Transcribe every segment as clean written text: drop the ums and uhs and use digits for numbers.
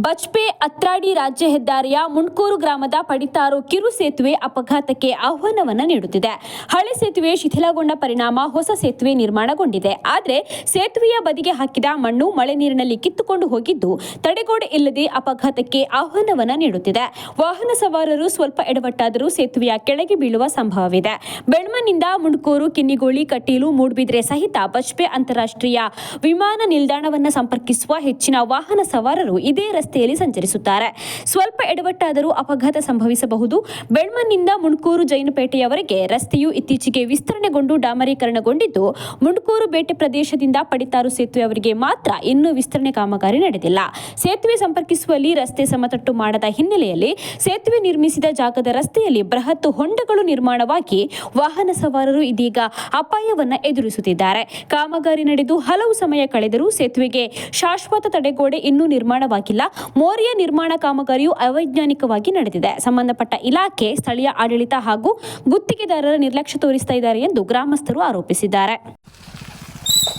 ಬಜ್ಪೆ ಅತ್ರಾಡಿ ರಾಜ್ಯ ಹೆದ್ದಾರಿಯ ಮುಣ್ಕೂರು ಗ್ರಾಮದ ಪಡಿತಾರು ಕಿರು ಸೇತುವೆ ಅಪಘಾತಕ್ಕೆ ಆಹ್ವಾನವನ್ನು ನೀಡುತ್ತಿದೆ. ಹಳೆ ಸೇತುವೆ ಶಿಥಿಲಗೊಂಡ ಪರಿಣಾಮ ಹೊಸ ಸೇತುವೆ ನಿರ್ಮಾಣಗೊಂಡಿದೆ. ಆದರೆ ಸೇತುವೆಯ ಬದಿಗೆ ಹಾಕಿದ ಮಣ್ಣು ಮಳೆ ನೀರಿನಲ್ಲಿ ಕಿತ್ತುಕೊಂಡು ಹೋಗಿದ್ದು ತಡೆಗೋಡೆ ಇಲ್ಲದೆ ಅಪಘಾತಕ್ಕೆ ಆಹ್ವಾನವನ್ನು ನೀಡುತ್ತಿದೆ. ವಾಹನ ಸವಾರರು ಸ್ವಲ್ಪ ಎಡವಟ್ಟಾದರೂ ಸೇತುವೆಯ ಕೆಳಗೆ ಬೀಳುವ ಸಂಭವವಿದೆ. ಬೆಳ್ಮನ್ನಿಂದ ಮುಣ್ಕೂರು, ಕಿನ್ನಿಗೋಳಿ, ಕಟೀಲು, ಮೂಡ್ಬಿದ್ರೆ ಸಹಿತ ಬಜ್ಪೆ ಅಂತಾರಾಷ್ಟ್ರೀಯ ವಿಮಾನ ನಿಲ್ದಾಣವನ್ನು ಸಂಪರ್ಕಿಸುವ ಹೆಚ್ಚಿನ ವಾಹನ ಸವಾರರು ಇದೇ ರಸ್ತೆಯಲ್ಲಿ ಸಂಚರಿಸುತ್ತಾರೆ. ಸ್ವಲ್ಪ ಎಡವಟ್ಟಾದರೂ ಅಪಘಾತ ಸಂಭವಿಸಬಹುದು. ಬೆಳ್ಮನ್ನಿಂದ ಮುಣ್ಕೂರು ಜೈನಪೇಟೆಯವರೆಗೆ ರಸ್ತೆಯು ಇತ್ತೀಚೆಗೆ ವಿಸ್ತರಣೆಗೊಂಡು ಡಾಮರೀಕರಣಗೊಂಡಿದ್ದು, ಮುಣ್ಕೂರು ಬೇಟೆ ಪ್ರದೇಶದಿಂದ ಪಡಿತಾರು ಸೇತುವೆಯವರೆಗೆ ಮಾತ್ರ ಇನ್ನೂ ವಿಸ್ತರಣೆ ಕಾಮಗಾರಿ ನಡೆದಿಲ್ಲ. ಸೇತುವೆ ಸಂಪರ್ಕಿಸುವಲ್ಲಿ ರಸ್ತೆ ಸಮತಟ್ಟು ಮಾಡದ ಹಿನ್ನೆಲೆಯಲ್ಲಿ ಸೇತುವೆ ನಿರ್ಮಿಸಿದ ಜಾಗದ ರಸ್ತೆಯಲ್ಲಿ ಬೃಹತ್ ಹೊಂಡಗಳು ನಿರ್ಮಾಣವಾಗಿ ವಾಹನ ಸವಾರರು ಇದೀಗ ಅಪಾಯವನ್ನು ಎದುರಿಸುತ್ತಿದ್ದಾರೆ. ಕಾಮಗಾರಿ ನಡೆದು ಹಲವು ಸಮಯ ಕಳೆದರೂ ಸೇತುವೆಗೆ ಶಾಶ್ವತ ತಡೆಗೋಡೆ ಇನ್ನೂ ನಿರ್ಮಾಣವಾಗಿಲ್ಲ. ಮೋರಿಯ ನಿರ್ಮಾಣ ಕಾಮಗಾರಿಯು ಅವೈಜ್ಞಾನಿಕವಾಗಿ ನಡೆದಿದೆ. ಸಂಬಂಧಪಟ್ಟ ಇಲಾಖೆ, ಸ್ಥಳೀಯ ಆಡಳಿತ ಹಾಗೂ ಗುತ್ತಿಗೆದಾರರ ನಿರ್ಲಕ್ಷ್ಯ ತೋರಿಸ್ತಾ ಇದ್ದಾರೆ ಎಂದು ಗ್ರಾಮಸ್ಥರು ಆರೋಪಿಸಿದ್ದಾರೆ.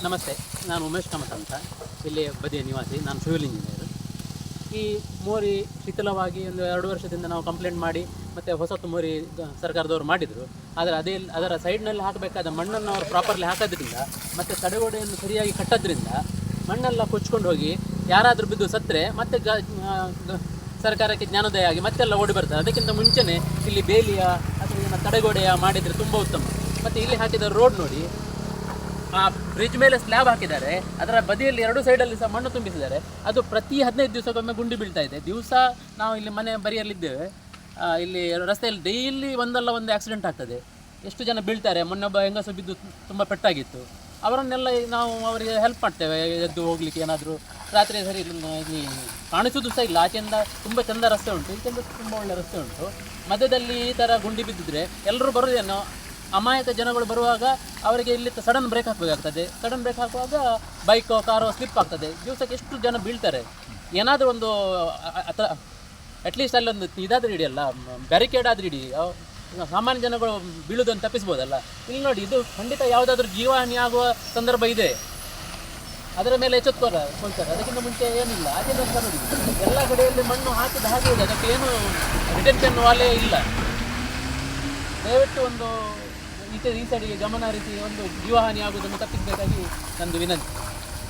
ನಮಸ್ತೆ, ನಾನು ಉಮೇಶ್ ಕಾಮತ್ ಅಂತ, ಇಲ್ಲಿ ಬದಿಯ ನಿವಾಸಿ. ನಾನು ಸಿವಿಲ್ ಇಂಜಿನಿಯರ್. ಈ ಮೋರಿ ಶಿಥಿಲವಾಗಿ ಒಂದು 2 ವರ್ಷದಿಂದ ನಾವು ಕಂಪ್ಲೇಂಟ್ ಮಾಡಿ ಮತ್ತು ಹೊಸತು ಮೋರಿ ಸರ್ಕಾರದವರು ಮಾಡಿದರು. ಆದರೆ ಅದರ ಸೈಡ್ನಲ್ಲಿ ಹಾಕಬೇಕಾದ ಮಣ್ಣನ್ನು ಅವರು ಪ್ರಾಪರ್ಲಿ ಹಾಕೋದ್ರಿಂದ ಮತ್ತು ತಡೆಗೋಡೆಯನ್ನು ಸರಿಯಾಗಿ ಕಟ್ಟೋದ್ರಿಂದ ಮಣ್ಣೆಲ್ಲ ಕೊಚ್ಕೊಂಡು ಹೋಗಿ ಯಾರಾದರೂ ಬಿದ್ದು ಸತ್ತರೆ ಮತ್ತೆ ಸರ್ಕಾರಕ್ಕೆ ಜ್ಞಾನೋದಯ ಆಗಿ ಮತ್ತೆಲ್ಲ ಓಡಿ ಬರ್ತಾರೆ. ಅದಕ್ಕಿಂತ ಮುಂಚೆನೇ ಇಲ್ಲಿ ಬೇಲಿಯ ಅಥವಾ ತಡೆಗೋಡೆಯ ಮಾಡಿದರೆ ತುಂಬ ಉತ್ತಮ. ಮತ್ತು ಇಲ್ಲಿ ಹಾಕಿದ ರೋಡ್ ನೋಡಿ, ಆ ಬ್ರಿಡ್ಜ್ ಮೇಲೆ ಸ್ಲ್ಯಾಬ್ ಹಾಕಿದ್ದಾರೆ, ಅದರ ಬದಿಯಲ್ಲಿ 2 ಸೈಡಲ್ಲಿ ಸಹ ಮಣ್ಣು ತುಂಬಿಸಿದ್ದಾರೆ. ಅದು ಪ್ರತಿ 15 ದಿವಸಕ್ಕೊಮ್ಮೆ ಗುಂಡಿ ಬೀಳ್ತಾ ಇದೆ. ದಿವಸ ನಾವು ಇಲ್ಲಿ ಮನೆ ಬರಿಯಲ್ಲಿದ್ದೇವೆ, ಇಲ್ಲಿ ರಸ್ತೆಯಲ್ಲಿ ಡೈಲಿ ಒಂದಲ್ಲ ಒಂದು ಆಕ್ಸಿಡೆಂಟ್ ಆಗ್ತದೆ. ಎಷ್ಟು ಜನ ಬೀಳ್ತಾರೆ. ಮೊನ್ನೊಬ್ಬ ಹೆಂಗಸು ಬಿದ್ದು ತುಂಬ ಪೆಟ್ಟಾಗಿತ್ತು. ಅವರನ್ನೆಲ್ಲ ನಾವು ಅವರಿಗೆ ಹೆಲ್ಪ್ ಮಾಡ್ತೇವೆ, ಎದ್ದು ಹೋಗ್ಲಿಕ್ಕೆ. ಏನಾದರೂ ರಾತ್ರಿ ಸರಿ ಇಲ್ಲಿ ಕಾಣಿಸೋದು ಸಹ ಇಲ್ಲ. ಆಚೆಯಿಂದ ತುಂಬ ಚೆಂದ ರಸ್ತೆ ಉಂಟು, ಈಚೆಂದ ತುಂಬ ಒಳ್ಳೆ ರಸ್ತೆ ಉಂಟು. ಮಧ್ಯದಲ್ಲಿ ಈ ಥರ ಗುಂಡಿ ಬಿದ್ದಿದ್ರೆ ಎಲ್ಲರೂ ಬರೋದೇನೋ, ಅಮಾಯಕ ಜನಗಳು ಬರುವಾಗ ಅವರಿಗೆ ಇಲ್ಲಿ ಸಡನ್ ಬ್ರೇಕ್ ಹಾಕಬೇಕಾಗ್ತದೆ. ಸಡನ್ ಬ್ರೇಕ್ ಹಾಕುವಾಗ ಬೈಕೋ ಕಾರೋ ಸ್ಲಿಪ್ ಆಗ್ತದೆ. ದಿವಸಕ್ಕೆ ಎಷ್ಟು ಜನ ಬೀಳ್ತಾರೆ. ಏನಾದರೂ ಒಂದು ಅಟ್ಲೀಸ್ಟ್ ಅಲ್ಲೊಂದು ಇದಾದರೂ ಹಿಡಿಯಲ್ಲ, ಬ್ಯಾರಿಕೇಡ್ ಆದರೂ ಹಿಡಿ, ಸಾಮಾನ್ಯ ಜನಗಳು ಬೀಳುವುದನ್ನು ತಪ್ಪಿಸ್ಬೋದಲ್ಲ. ಇಲ್ಲಿ ನೋಡಿ, ಇದು ಖಂಡಿತ ಯಾವುದಾದ್ರೂ ಜೀವಹಾನಿ ಆಗುವ ಸಂದರ್ಭ ಇದೆ. ಅದರ ಮೇಲೆ ಎಚ್ಚೆತ್ತುಕೊಳ್ತಾರೆ. ಅದಕ್ಕಿಂತ ಮುಂಚೆ ಏನಿಲ್ಲ. ಅದೇ ನಂತರ ನೋಡಿ, ಎಲ್ಲ ಕಡೆಯಲ್ಲಿ ಮಣ್ಣು ಹಾಕಿದ ಹಾಗೆ ಇದೆ. ಅದಕ್ಕೆ ಏನು ರಿಟೆನ್ಷನ್ ವಾಲೇ ಇಲ್ಲ. ದಯವಿಟ್ಟು ಒಂದು ಈ ಸೈಡಿಗೆ ಗಮನ ಹರಿಸಿ ಒಂದು ಜೀವಹಾನಿ ಆಗುವುದನ್ನು ತಪ್ಪಿಸಬೇಕಾಗಿ ನಂದು ವಿನಂತಿ.